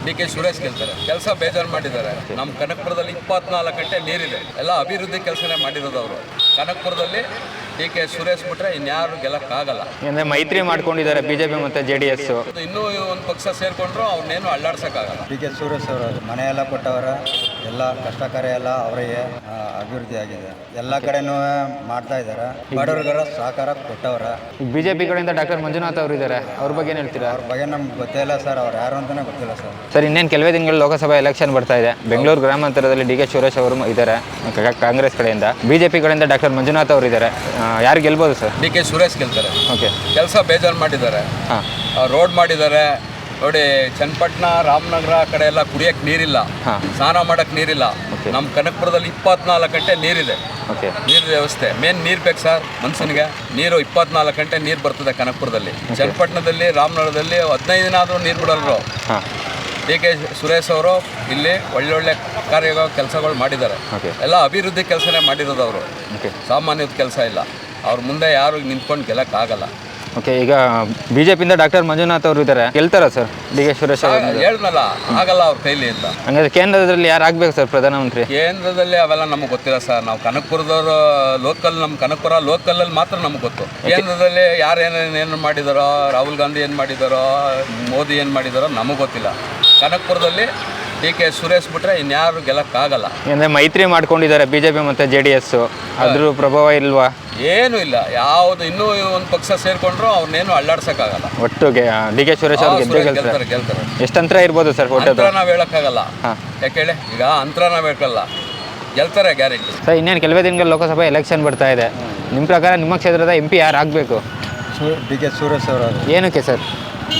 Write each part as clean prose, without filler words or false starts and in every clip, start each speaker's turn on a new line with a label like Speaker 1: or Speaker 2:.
Speaker 1: D K Suresh ಗೆಲ್ತಾರೆ. ಕೆಲಸ ಬೇಜಾರು ಮಾಡಿದ್ದಾರೆ. ನಮ್ಮ ಕನಕಪುರದಲ್ಲಿ 24 ಗಂಟೆ ನೀರಿದೆ. ಎಲ್ಲ ಅಭಿವೃದ್ಧಿ ಕೆಲಸನೇ ಮಾಡಿರೋದು ಅವರು. ಕನಕಪುರದಲ್ಲಿ ಡಿ ಕೆ ಸುರೇಶ್ ಬಿಟ್ರೆ ಇನ್ಯಾರು ಗೆಲ್ಲಕ್ಕಾಗಲ್ಲ.
Speaker 2: ಅಂದರೆ ಮೈತ್ರಿ ಮಾಡ್ಕೊಂಡಿದ್ದಾರೆ ಬಿಜೆಪಿ ಮತ್ತು JDS.
Speaker 1: ಇನ್ನೂ ಒಂದು ಪಕ್ಷ ಸೇರ್ಕೊಂಡ್ರು ಅವ್ರನ್ನೇನು ಅಳ್ಳಾಡ್ಸೋಕ್ಕಾಗಲ್ಲ.
Speaker 3: ಡಿ ಕೆ ಸುರೇಶ್ ಅವರು ಮನೆ ಎಲ್ಲ ಕೊಟ್ಟವರ, ಎಲ್ಲ ಕಷ್ಟ ಕಾರ್ಯ ಎಲ್ಲ ಅವರಿಗೆ ಅಭಿವೃದ್ಧಿ ಆಗಿದೆ. ಎಲ್ಲ ಕಡೆನೂ ಮಾಡ್ತಾ ಇದ್ದಾರೆ. ಬಡವರಿಗರ ಸಹಕಾರ ಕೊಟ್ಟವರ.
Speaker 2: ಬಿಜೆಪಿ ಕಡೆಯಿಂದ ಡಾಕ್ಟರ್ ಮಂಜುನಾಥ್ ಅವರು ಇದ್ದಾರೆ, ಅವ್ರ ಬಗ್ಗೆ ಏನು ಹೇಳ್ತೀರಾ?
Speaker 3: ಅವ್ರ ಬಗ್ಗೆ ನಮ್ಗೆ ಗೊತ್ತೇ ಇಲ್ಲ ಸರ್, ಅವ್ರು ಯಾರು ಅಂತಲೇ ಗೊತ್ತಿಲ್ಲ ಸರ್.
Speaker 2: ಸರ್, ಇನ್ನೇನು ಕೆಲವೇ ದಿನಗಳು ಲೋಕಸಭಾ ಎಲೆಕ್ಷನ್ ಬರ್ತಾ ಇದೆ. ಬೆಂಗಳೂರು ಗ್ರಾಮಾಂತರದಲ್ಲಿ ಡಿ ಕೆ ಸುರೇಶ್ ಅವರು ಇದ್ದಾರೆ ಕಾಂಗ್ರೆಸ್ ಕಡೆಯಿಂದ. ಬಿಜೆಪಿ ಕಡೆಯಿಂದ ಡಾಕ್ಟರ್ ಮಂಜುನಾಥ್ ಅವರು ಇದ್ದಾರೆ. ಯಾರು ಗೆಲ್ಬೋದು ಸರ್?
Speaker 1: ಡಿ ಕೆ ಸುರೇಶ್ ಗೆಲ್ತಾರೆ.
Speaker 2: ಓಕೆ.
Speaker 1: ಕೆಲಸ ಬೇಜಾರು ಮಾಡಿದ್ದಾರೆ.
Speaker 2: ಹಾಂ,
Speaker 1: ರೋಡ್ ಮಾಡಿದ್ದಾರೆ ನೋಡಿ. ಚನ್ನಪಟ್ಟಣ, ರಾಮನಗರ ಕಡೆ ಎಲ್ಲ ಕುಡಿಯೋಕ್ಕೆ ನೀರಿಲ್ಲ, ಸ್ನಾನ ಮಾಡೋಕ್ಕೆ ನೀರಿಲ್ಲ. ನಮ್ಮ ಕನಕಪುರದಲ್ಲಿ 24 ಗಂಟೆ ನೀರಿದೆ.
Speaker 2: ಓಕೆ.
Speaker 1: ನೀರಿನ ವ್ಯವಸ್ಥೆ ಮೇನ್ ನೀರು ಬೇಕು ಸರ್. ಮನುಷ್ಯನಿಗೆ ನೀರು 24 ಗಂಟೆ ನೀರು ಬರ್ತದೆ ಕನಕಪುರದಲ್ಲಿ. ಚನ್ನಪಟ್ಟಣದಲ್ಲಿ, ರಾಮನಗರದಲ್ಲಿ 15 ದಿನ ಆದರೂ ನೀರು ಬಿಡೋರು.
Speaker 2: ಹಾಂ.
Speaker 1: ಡಿ ಕೆ ಸುರೇಶ್ ಅವರು ಇಲ್ಲಿ ಒಳ್ಳೊಳ್ಳೆ ಕೆಲಸಗಳು ಮಾಡಿದ್ದಾರೆ. ಎಲ್ಲ ಅಭಿವೃದ್ಧಿ ಕೆಲಸನೇ ಮಾಡಿರೋದು ಅವರು. ಸಾಮಾನ್ಯದ ಕೆಲಸ ಇಲ್ಲ. ಅವ್ರ ಮುಂದೆ ಯಾರು ನಿಂತ್ಕೊಂಡು ಗೆಲ್ಲಕ್ಕಾಗಲ್ಲ.
Speaker 2: ಓಕೆ. ಈಗ ಬಿಜೆಪಿಯಿಂದ ಡಾಕ್ಟರ್ ಮಂಜುನಾಥ್ ಅವರು ಇದ್ದಾರೆ, ಗೆಲ್ತಾರ ಸರ್ ಡಿ ಕೆ ಸುರೇಶ್ ಅವರು?
Speaker 1: ಹೇಳ್ನಲ್ಲ, ಆಗಲ್ಲ ಅವ್ರ ಕೈಲಿ ಅಂತ.
Speaker 2: ಹಂಗಾದ್ರೆ ಕೇಂದ್ರದಲ್ಲಿ ಯಾರು ಆಗ್ಬೇಕು ಸರ್ ಪ್ರಧಾನಮಂತ್ರಿ?
Speaker 1: ಕೇಂದ್ರದಲ್ಲಿ ಅವೆಲ್ಲ ನಮಗೆ ಗೊತ್ತಿಲ್ಲ ಸರ್. ನಾವು ಕನಕಪುರದವರು ಲೋಕಲ್, ನಮ್ಮ ಕನಕಪುರ ಲೋಕಲಲ್ಲಿ ಮಾತ್ರ ನಮಗೆ ಗೊತ್ತು. ಕೇಂದ್ರದಲ್ಲಿ ಯಾರು ಏನು ಮಾಡಿದಾರೋ, ರಾಹುಲ್ ಗಾಂಧಿ ಏನು ಮಾಡಿದಾರೋ, ಮೋದಿ ಏನು ಮಾಡಿದಾರೋ ನಮಗೆ ಗೊತ್ತಿಲ್ಲ. ಕನಕಪುರದಲ್ಲಿ ಡಿ ಕೆ ಸುರೇಶ್ ಬಿಟ್ರೆ ಇನ್ಯಾರು ಗೆಲ್ಲಕ್ಕಾಗಲ್ಲ.
Speaker 2: ಅಂದರೆ ಮೈತ್ರಿ ಮಾಡ್ಕೊಂಡಿದ್ದಾರೆ ಬಿಜೆಪಿ ಮತ್ತು JDS, ಅದ್ರ ಪ್ರಭಾವ ಇಲ್ವಾ?
Speaker 1: ಏನೂ ಇಲ್ಲ. ಯಾವುದು ಇನ್ನೂ ಒಂದು ಪಕ್ಷ ಸೇರ್ಕೊಂಡ್ರು ಅವ್ರನ್ನೇನು ಅಳ್ಳಾಡ್ಸೋಕ್ಕಾಗಲ್ಲ.
Speaker 2: ಒಟ್ಟಿಗೆ ಡಿ ಕೆ ಸುರೇಶ್ ಅವರು ಗೆಲ್ತಾರೆ. ಎಷ್ಟು ಅಂತರ ಇರ್ಬೋದು ಸರ್?
Speaker 1: ಅಂತರ ನಾವು ಹೇಳೋಕ್ಕಾಗಲ್ಲ. ಯಾಕೆ ಹೇಳಿ, ಈಗ ಅಂತರ ನಾವು ಹೇಳಲ್ಲ, ಗೆಲ್ತಾರೆ ಗ್ಯಾರಂಟಿ.
Speaker 2: ಸರ್, ಇನ್ನೇನು ಕೆಲವೇ ದಿನಗಳು ಲೋಕಸಭಾ ಎಲೆಕ್ಷನ್ ಬರ್ತಾ ಇದೆ. ನಿಮ್ಮ ಪ್ರಕಾರ ನಿಮ್ಮ ಕ್ಷೇತ್ರದ MP ಯಾರು ಆಗಬೇಕು?
Speaker 3: ಡಿ ಕೆ ಸುರೇಶ್ ಅವರು.
Speaker 2: ಏನಕ್ಕೆ ಸರ್?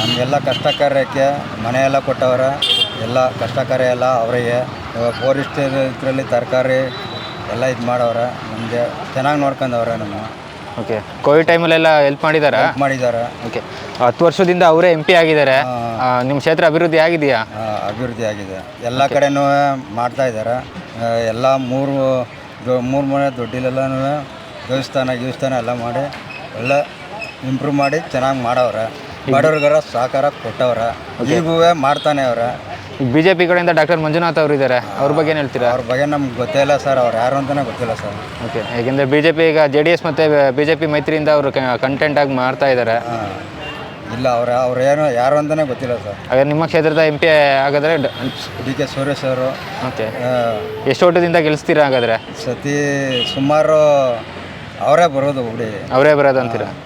Speaker 3: ನಮಗೆಲ್ಲ ಕಷ್ಟ ಕಾರ್ಯಕ್ಕೆ ಮನೆ ಎಲ್ಲ ಕೊಟ್ಟವರ, ಎಲ್ಲ ಕಷ್ಟ ಕಾರ್ಯ ಎಲ್ಲ ಅವರಿಗೆ. ಫಾರೆಸ್ಟ್ ಇದರಲ್ಲಿ ತರಕಾರಿ ಎಲ್ಲ ಇದು ಮಾಡವ್ರೆ. ನಮಗೆ ಚೆನ್ನಾಗಿ ನೋಡ್ಕೊಂಡವ್ರೆ ನಮ್ಮ.
Speaker 2: ಓಕೆ. ಕೋವಿಡ್ ಟೈಮಲ್ಲೆಲ್ಲ ಹೆಲ್ಪ್ ಮಾಡಿದ್ದಾರೆ. ಓಕೆ. 10 ವರ್ಷದಿಂದ ಅವರೇ MP ಆಗಿದ್ದಾರೆ. ನಿಮ್ಮ ಕ್ಷೇತ್ರ ಅಭಿವೃದ್ಧಿ ಆಗಿದೆಯಾ?
Speaker 3: ಅಭಿವೃದ್ಧಿ ಆಗಿದೆ. ಎಲ್ಲ ಕಡೆನೂ ಮಾಡ್ತಾ ಇದ್ದಾರೆ. ಎಲ್ಲ ಮೂರು ಮನೆ ದೊಡ್ಡಿಲೆಲ್ಲನೂ ದೇವಸ್ಥಾನ ಎಲ್ಲ ಮಾಡಿ ಎಲ್ಲ ಇಂಪ್ರೂವ್ ಮಾಡಿ ಚೆನ್ನಾಗಿ ಮಾಡವ್ರೆ. ಬಡವರಿಗರ ಸಹಕಾರ ಕೊಟ್ಟವ್ರೆ. ಈಗೂ ಮಾಡ್ತಾನೆ ಅವ್ರೆ.
Speaker 2: ಬಿಜೆಪಿ ಕಡೆಯಿಂದ ಡಾಕ್ಟರ್ ಮಂಜುನಾಥ್ ಅವರು ಇದ್ದಾರೆ, ಅವ್ರ ಬಗ್ಗೆ ಏನು ಹೇಳ್ತೀರಾ?
Speaker 3: ಅವ್ರ ಬಗ್ಗೆ ನಮ್ಗೆ ಗೊತ್ತೇ ಇಲ್ಲ ಸರ್, ಅವ್ರು ಯಾರು ಅಂತಲೇ ಗೊತ್ತಿಲ್ಲ ಸರ್.
Speaker 2: ಓಕೆ. ಯಾಕೆಂದರೆ ಬಿಜೆಪಿ ಈಗ JDS ಮತ್ತು ಬಿಜೆಪಿ ಮೈತ್ರಿಯಿಂದ ಅವರು ಕಂಟೆಂಟಾಗಿ ಮಾಡ್ತಾ ಇದ್ದಾರೆ.
Speaker 3: ಇಲ್ಲ, ಅವ್ರು ಏನು ಯಾರು ಅಂತಲೇ ಗೊತ್ತಿಲ್ಲ ಸರ್.
Speaker 2: ಹಾಗಾದ್ರೆ ನಿಮ್ಮ ಕ್ಷೇತ್ರದ MP ಆಗಿದ್ರೆ
Speaker 3: ಡಿ ಕೆ ಸುರೇಶ್ ಅವರು.
Speaker 2: ಓಕೆ. ಎಷ್ಟು ಓಟದಿಂದ ಗೆಲ್ಲಿಸ್ತೀರಾ ಹಾಗಾದರೆ?
Speaker 3: ಸತಿ ಸುಮಾರು ಅವರೇ ಬರೋದು,
Speaker 2: ಅವರೇ ಬರೋದು ಅಂತೀರಾ?